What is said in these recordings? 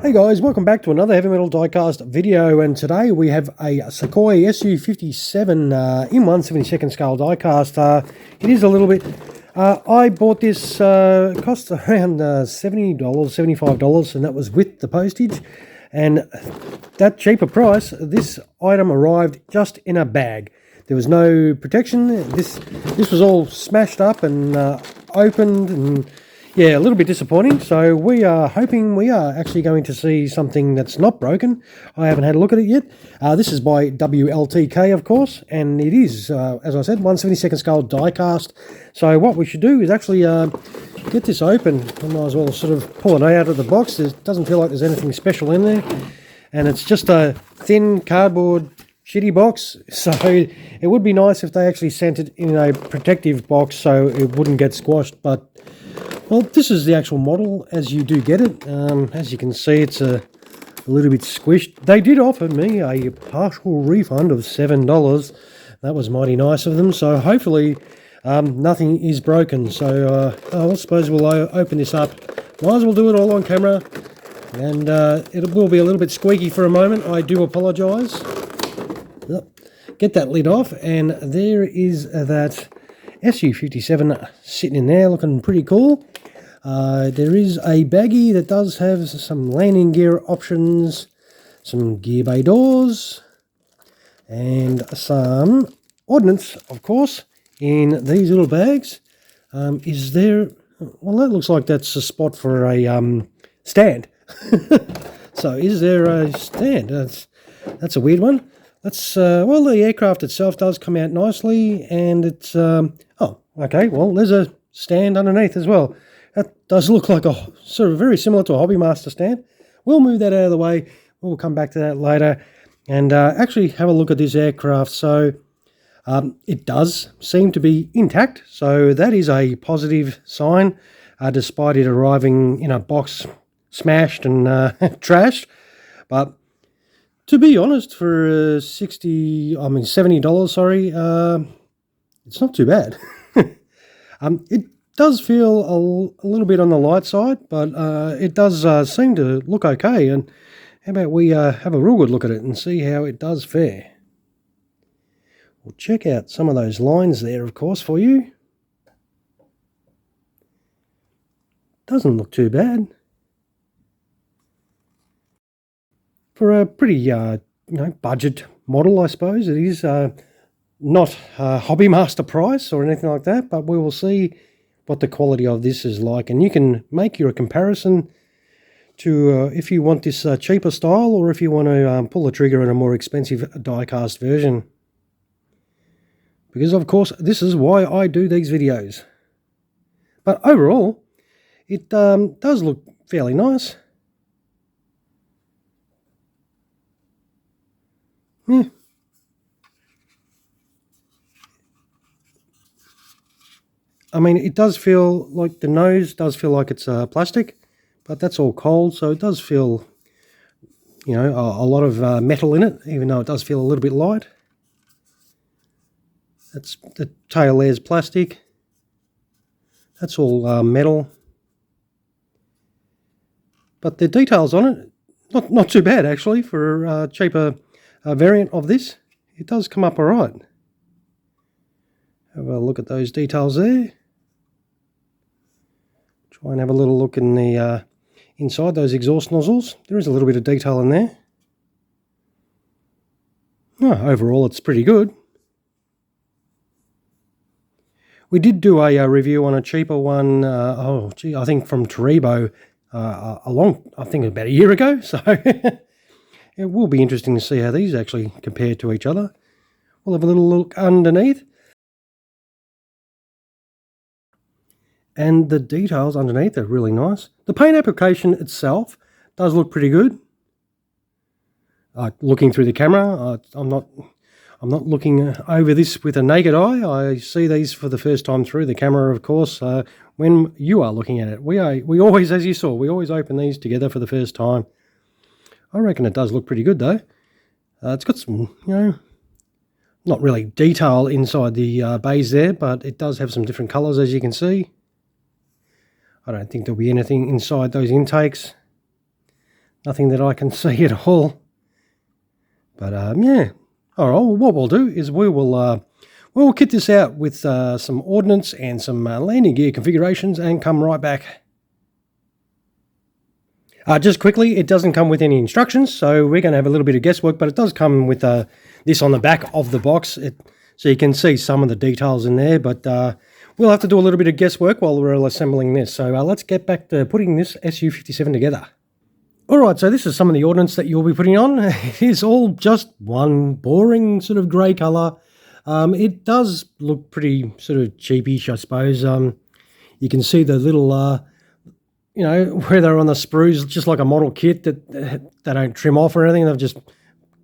Hey guys, welcome back to another Heavy Metal Diecast video, and today we have a Sukhoi Su-57 in 1/72 scale diecast. It is a little bit, I bought this, cost around $70, $75, and that was with the postage, and that cheaper price, this item arrived just in a bag. There was no protection. This was all smashed up and opened, and yeah, a little bit disappointing. So we are hoping we are actually going to see something that's not broken. I haven't had a look at it yet. This is by WLTK, of course, and it is, as I said, 1/72 scale diecast. So what we should do is actually get this open. I might as well sort of pull it out of the box. It doesn't feel like there's anything special in there, and it's just a thin cardboard shitty box. So it would be nice if they actually sent it in a protective box so it wouldn't get squashed. But well, this is the actual model as you do get it. As you can see, it's a little bit squished. They did offer me a partial refund of $7. That was mighty nice of them. So hopefully nothing is broken. So I suppose we'll open this up. Might as well do it all on camera. And it will be a little bit squeaky for a moment. I do apologise. Get that lid off, and there is that Su-57 sitting in there looking pretty cool. There is a baggie that does have some landing gear options, some gear bay doors, and some ordnance, of course, in these little bags. Is there... Well, that looks like that's a spot for a stand. So is there a stand? That's a weird one. Let's, well, the aircraft itself does come out nicely, and it's, oh, okay, well, there's a stand underneath as well. That does look like a, sort of very similar to a Hobby Master stand. We'll move that out of the way. We'll come back to that later and actually have a look at this aircraft. So it does seem to be intact, so that is a positive sign, despite it arriving in a box smashed and trashed. But to be honest, for $70, sorry, it's not too bad. It does feel a little bit on the light side, but it does seem to look okay. And how about we have a real good look at it and see how it does fare. We'll check out some of those lines there, of course, for you. Doesn't look too bad. For a pretty, budget model, I suppose. It is not a Hobby Master price or anything like that, but we will see what the quality of this is like. And you can make your comparison to if you want this cheaper style, or if you want to pull the trigger on a more expensive die-cast version. Because, of course, this is why I do these videos. But overall, it does look fairly nice. Yeah. I mean, it does feel like the nose does feel like it's plastic, but that's all cold, so it does feel, a lot of metal in it, even though it does feel a little bit light. That's the tail there's plastic. That's all metal. But the details on it, not too bad actually for a cheaper variant of this. It does come up all right. Have a look at those details there. Try and have a little look in the inside those exhaust nozzles. There is a little bit of detail in there. Overall, it's pretty good. We did do a review on a cheaper one. I think from Toribo I think about a year ago. So it will be interesting to see how these actually compare to each other. We'll have a little look underneath. And the details underneath are really nice. The paint application itself does look pretty good. Looking through the camera, I'm not looking over this with a naked eye. I see these for the first time through the camera, of course, when you are looking at it. We always, as you saw, we always open these together for the first time. I reckon it does look pretty good, though. It's got some, not really detail inside the bays there, but it does have some different colours, as you can see. I don't think there'll be anything inside those intakes. Nothing that I can see at all. But yeah, all right. Well, what we'll do is we'll kit this out with some ordnance and some landing gear configurations and come right back. Just quickly, it doesn't come with any instructions, so we're going to have a little bit of guesswork, but it does come with this on the back of the box, so you can see some of the details in there, but we'll have to do a little bit of guesswork while we're assembling this. So let's get back to putting this Su-57 together. Alright, so this is some of the ordnance that you'll be putting on. It is all just one boring sort of grey colour. It does look pretty sort of cheapish, I suppose. You can see the little... you know, where they're on the sprues, just like a model kit that they don't trim off or anything. They've just,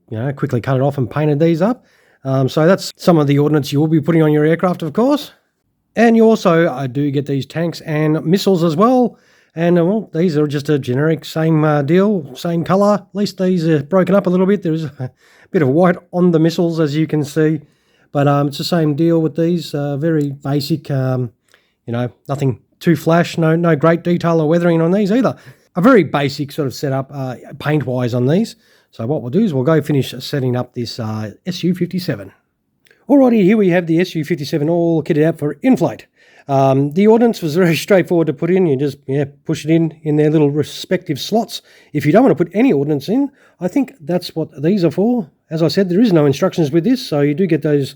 you know, quickly cut it off and painted these up. So that's some of the ordnance you will be putting on your aircraft, of course. And you also do get these tanks and missiles as well. And, well, these are just a generic same deal, same colour. At least these are broken up a little bit. There's a bit of white on the missiles, as you can see. But it's the same deal with these. Very basic, you know, nothing too flash, no great detail or weathering on these either. A very basic sort of setup paint-wise on these. So what we'll do is we'll go finish setting up this Su-57. Alrighty, here we have the Su-57 all kitted out for in-flight. The ordnance was very straightforward to put in. You just push it in their little respective slots. If you don't want to put any ordnance in, I think that's what these are for. As I said, there is no instructions with this, so you do get those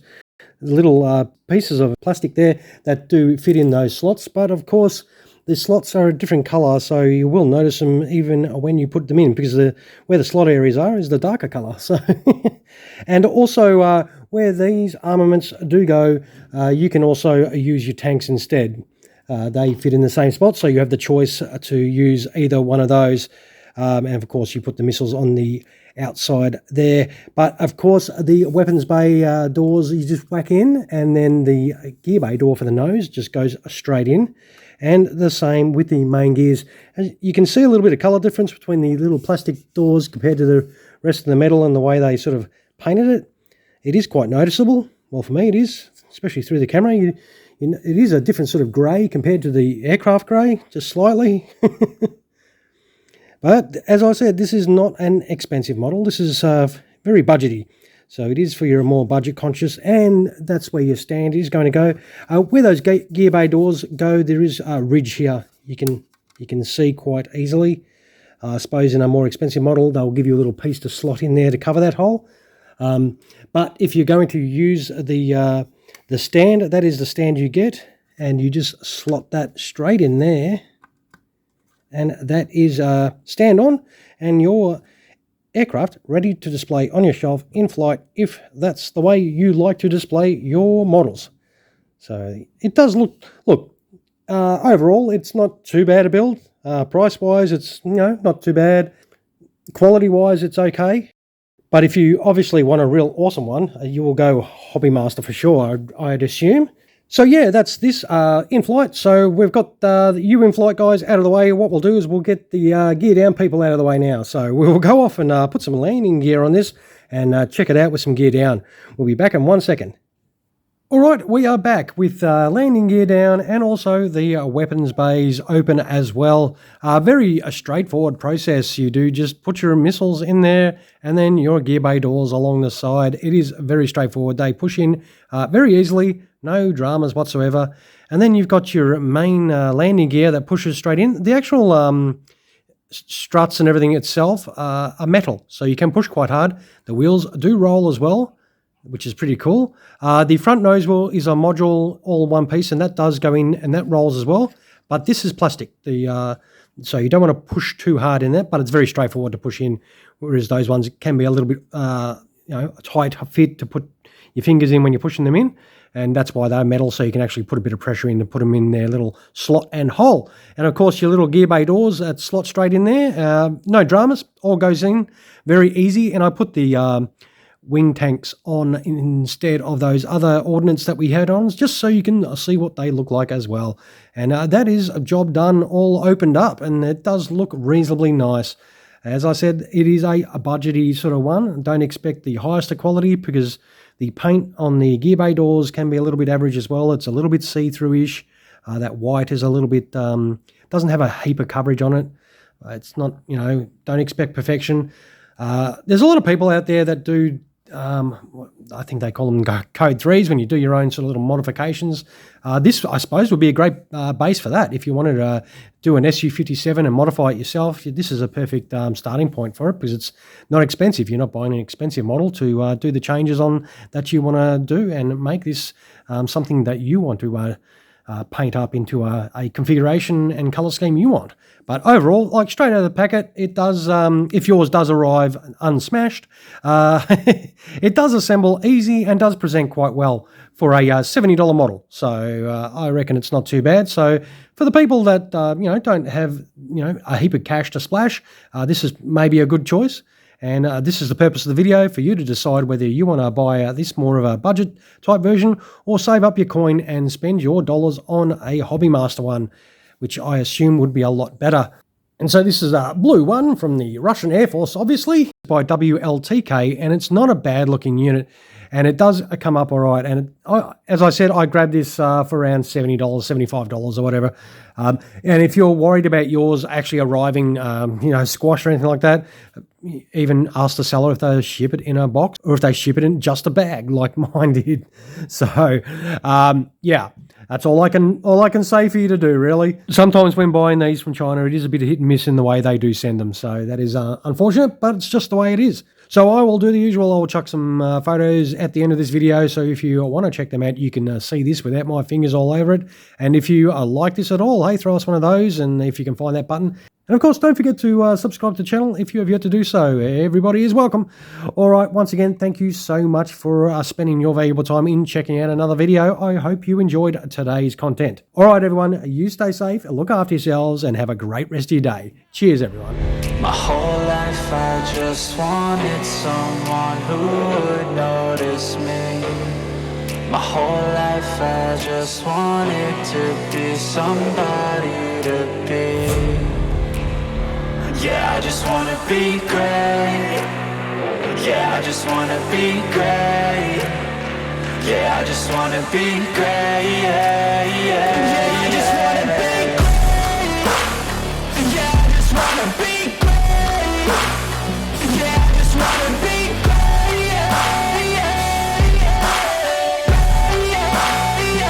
little pieces of plastic there that do fit in those slots, but of course the slots are a different colour, so you will notice them even when you put them in, because where the slot areas are is the darker colour. So and also where these armaments do go, you can also use your tanks instead. They fit in the same spot, so you have the choice to use either one of those, and of course you put the missiles on the outside there. But of course the weapons bay doors you just whack in, and then the gear bay door for the nose just goes straight in, and the same with the main gears. As you can see a little bit of colour difference between the little plastic doors compared to the rest of the metal and the way they sort of painted it. It is quite noticeable. Well, for me it is, especially through the camera. It is a different sort of grey compared to the aircraft grey, just slightly. But as I said, this is not an expensive model. This is very budgety. So it is for your more budget conscious, and that's where your stand is going to go. Where those gear bay doors go, there is a ridge here. You can see quite easily. I suppose in a more expensive model, they'll give you a little piece to slot in there to cover that hole. But if you're going to use the stand, that is the stand you get, and you just slot that straight in there. And that is stand on, and your aircraft ready to display on your shelf in flight, if that's the way you like to display your models. So it does look overall it's not too bad a build. Price wise it's not too bad. Quality wise it's okay. But if you obviously want a real awesome one, you will go Hobby Master for sure, I'd assume. So yeah, that's this in-flight. So we've got the in-flight guys out of the way. What we'll do is we'll get the gear down people out of the way now. So we'll go off and put some landing gear on this and check it out with some gear down. We'll be back in 1 second. All right, we are back with landing gear down and also the weapons bays open as well. Very straightforward process. You do just put your missiles in there and then your gear bay doors along the side. It is very straightforward. They push in very easily. No dramas whatsoever. And then you've got your main landing gear that pushes straight in. The actual struts and everything itself are metal, so you can push quite hard. The wheels do roll as well, which is pretty cool. The front nose wheel is a module, all one piece, and that does go in and that rolls as well. But this is plastic, so you don't want to push too hard in that, but it's very straightforward to push in, whereas those ones can be a little bit a tight fit to put your fingers in when you're pushing them in. And that's why they're metal, so you can actually put a bit of pressure in to put them in their little slot and hole. And of course, your little gear bay doors that slot straight in there. No dramas, all goes in very easy. And I put the wing tanks on instead of those other ordnance that we had on, just so you can see what they look like as well. And that is a job done, all opened up, and it does look reasonably nice. As I said, it is a budgety sort of one. Don't expect the highest quality, because the paint on the gear bay doors can be a little bit average as well. It's a little bit see-through-ish. That white is a little bit, doesn't have a heap of coverage on it. It's not, don't expect perfection. There's a lot of people out there that do, I think they call them code 3s when you do your own sort of little modifications. This, I suppose, would be a great base for that. If you wanted to do an Su-57 and modify it yourself, this is a perfect starting point for it because it's not expensive. You're not buying an expensive model to do the changes on that you want to do and make this something that you want to paint up into a configuration and color scheme you want. But overall, like straight out of the packet, it does, if yours does arrive unsmashed, it does assemble easy and does present quite well for a $70 model. So I reckon it's not too bad. So for the people that, don't have, a heap of cash to splash, this is maybe a good choice. And this is the purpose of the video, for you to decide whether you want to buy this more of a budget type version or save up your coin and spend your dollars on a Hobbymaster one, which I assume would be a lot better. And so this is a blue one from the Russian Air Force, obviously, by WLTK, and it's not a bad looking unit. And it does come up all right. And as I said, I grabbed this for around $70, $75 or whatever. And if you're worried about yours actually arriving, squashed or anything like that, even ask the seller if they ship it in a box or if they ship it in just a bag like mine did. So, yeah. That's all I can say for you to do, really. Sometimes when buying these from China, it is a bit of hit and miss in the way they do send them. So that is unfortunate, but it's just the way it is. So I will do the usual. I will chuck some photos at the end of this video. So if you want to check them out, you can see this without my fingers all over it. And if you like this at all, hey, throw us one of those. And if you can find that button. And of course, don't forget to subscribe to the channel if you have yet to do so. Everybody is welcome. All right, once again, thank you so much for spending your valuable time in checking out another video. I hope you enjoyed today's content. All right, everyone, you stay safe, look after yourselves, and have a great rest of your day. Cheers, everyone. My whole life I just wanted someone who would notice me. My whole life I just wanted to be somebody to be. Yeah, I just wanna be great. Yeah, I just wanna be great. Yeah, I just wanna be great. Yeah, yeah, I just wanna be great. Yeah, I just wanna be great. Yeah, I just wanna be great. Yeah, yeah, yeah, yeah, yeah.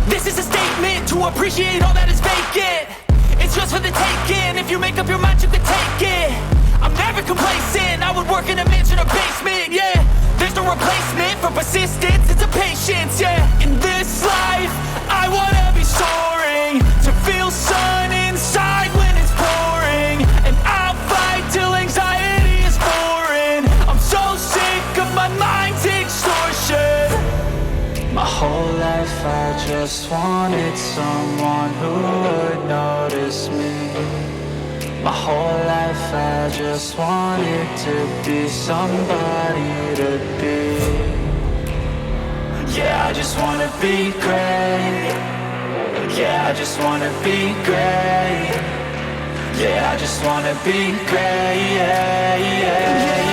This is a statement to appreciate all that is vacant. It's just for the taking. If you make up your mind, you can take it. I'm never complacent. I would work in a mansion or basement, yeah. There's no replacement for persistence, it's a patience, yeah. In this life, I wanna be soaring, to feel sun inside when it's pouring. And I'll fight till anxiety is foreign. I'm so sick of my mind's extortion. My whole life I just wanted someone who would notice me. My whole life I just wanted to be somebody to be. Yeah, I just wanna be great. Yeah, I just wanna be great. Yeah, I just wanna be great. Yeah, yeah, yeah.